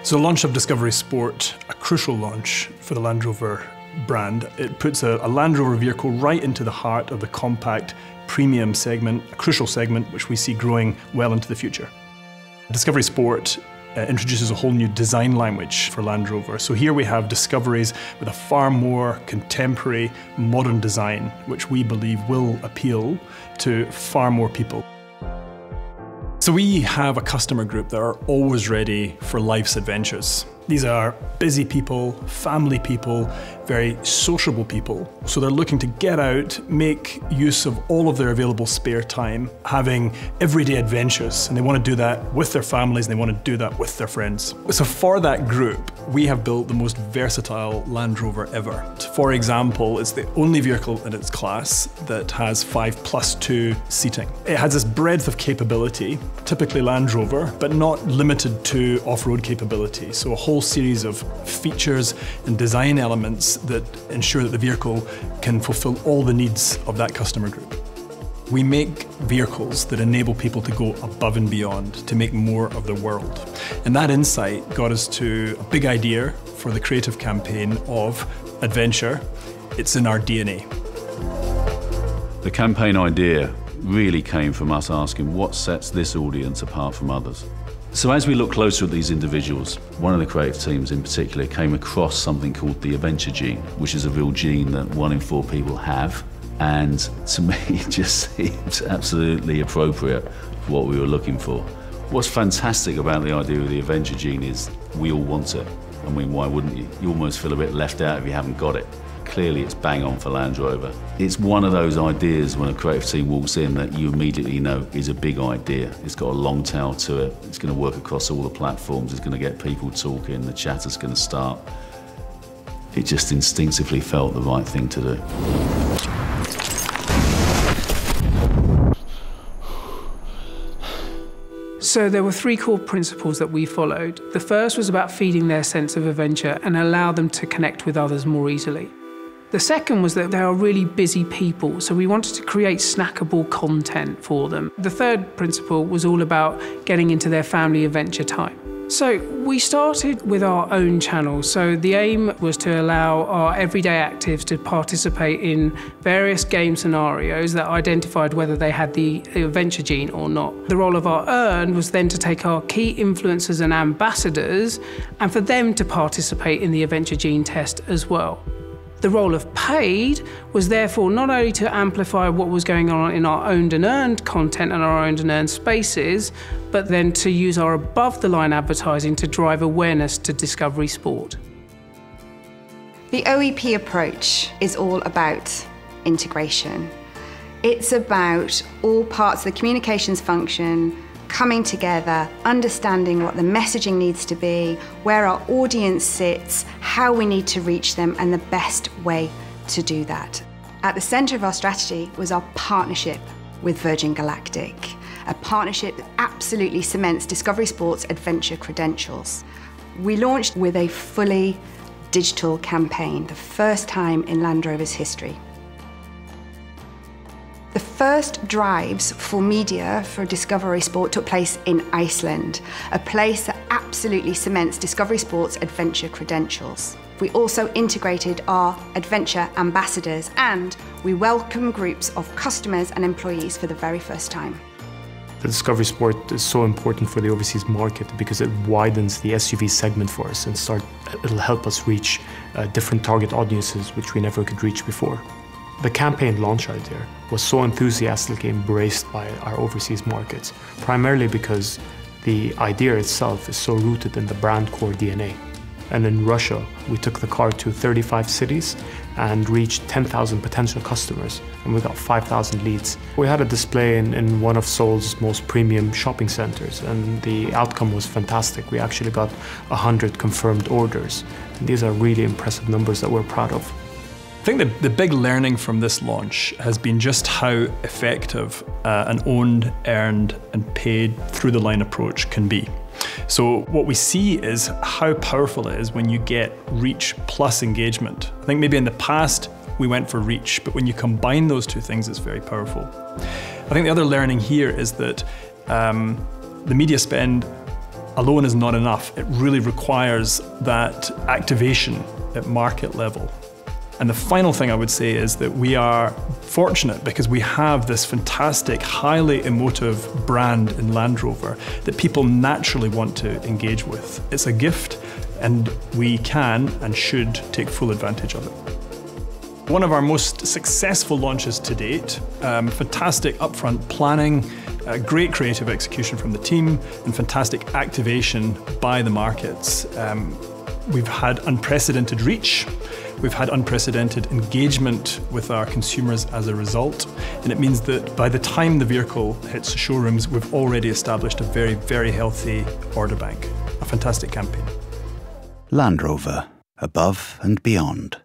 So the launch of Discovery Sport, a crucial launch for the Land Rover brand. It puts a Land Rover vehicle right into the heart of the compact premium segment, a crucial segment which we see growing well into the future. Discovery Sport introduces a whole new design language for Land Rover. So here we have Discoveries with a far more contemporary, modern design, which we believe will appeal to far more people. So we have a customer group that are always ready for life's adventures. These are busy people, family people, very sociable people. So they're looking to get out, make use of all of their available spare time, having everyday adventures. And they want to do that with their families, and they want to do that with their friends. So for that group, we have built the most versatile Land Rover ever. For example, it's the only vehicle in its class that has 5+2 seating. It has this breadth of capability, typically Land Rover, but not limited to off-road capability. So a whole series of features and design elements that ensure that the vehicle can fulfill all the needs of that customer group. We make vehicles that enable people to go above and beyond, to make more of the world. And that insight got us to a big idea for the creative campaign of adventure. It's in our DNA. The campaign idea really came from us asking what sets this audience apart from others. So as we look closer at these individuals, one of the creative teams in particular came across something called the adventure gene, which is a real gene that 1 in 4 people have. And to me, it just seems absolutely appropriate for what we were looking for. What's fantastic about the idea of the adventure gene is we all want it. I mean, why wouldn't you? You almost feel a bit left out if you haven't got it. Clearly, it's bang on for Land Rover. It's one of those ideas when a creative team walks in that you immediately know is a big idea. It's got a long tail to it. It's going to work across all the platforms. It's going to get people talking. The chatter's going to start. It just instinctively felt the right thing to do. So there were 3 core principles that we followed. The first was about feeding their sense of adventure and allow them to connect with others more easily. The second was that they are really busy people, so we wanted to create snackable content for them. The third principle was all about getting into their family adventure time. So we started with our own channel. So the aim was to allow our everyday actives to participate in various game scenarios that identified whether they had the adventure gene or not. The role of our earned was then to take our key influencers and ambassadors and for them to participate in the adventure gene test as well. The role of paid was therefore not only to amplify what was going on in our owned and earned content and our owned and earned spaces, but then to use our above-the-line advertising to drive awareness to Discovery Sport. The OEP approach is all about integration. It's about all parts of the communications function coming together, understanding what the messaging needs to be, where our audience sits, how we need to reach them, and the best way to do that. At the centre of our strategy was our partnership with Virgin Galactic, a partnership that absolutely cements Discovery Sport's adventure credentials. We launched with a fully digital campaign, the first time in Land Rover's history. The first drives for media for Discovery Sport took place in Iceland, a place that absolutely cements Discovery Sport's adventure credentials. We also integrated our adventure ambassadors and we welcome groups of customers and employees for the very first time. The Discovery Sport is so important for the overseas market because it widens the SUV segment for us and it'll help us reach different target audiences which we never could reach before. The campaign launch idea was so enthusiastically embraced by our overseas markets, primarily because the idea itself is so rooted in the brand core DNA. And in Russia, we took the car to 35 cities and reached 10,000 potential customers, and we got 5,000 leads. We had a display in one of Seoul's most premium shopping centers, and the outcome was fantastic. We actually got 100 confirmed orders. And these are really impressive numbers that we're proud of. I think the big learning from this launch has been just how effective an owned, earned and paid through the line approach can be. So what we see is how powerful it is when you get reach plus engagement. I think maybe in the past we went for reach, but when you combine those two things, it's very powerful. I think the other learning here is that the media spend alone is not enough. It really requires that activation at market level. And the final thing I would say is that we are fortunate because we have this fantastic, highly emotive brand in Land Rover that people naturally want to engage with. It's a gift, and we can and should take full advantage of it. One of our most successful launches to date, fantastic upfront planning, great creative execution from the team, and fantastic activation by the markets. We've had unprecedented reach. We've had unprecedented engagement with our consumers as a result, and it means that by the time the vehicle hits the showrooms, we've already established a very, very healthy order bank. A fantastic campaign. Land Rover, above and beyond.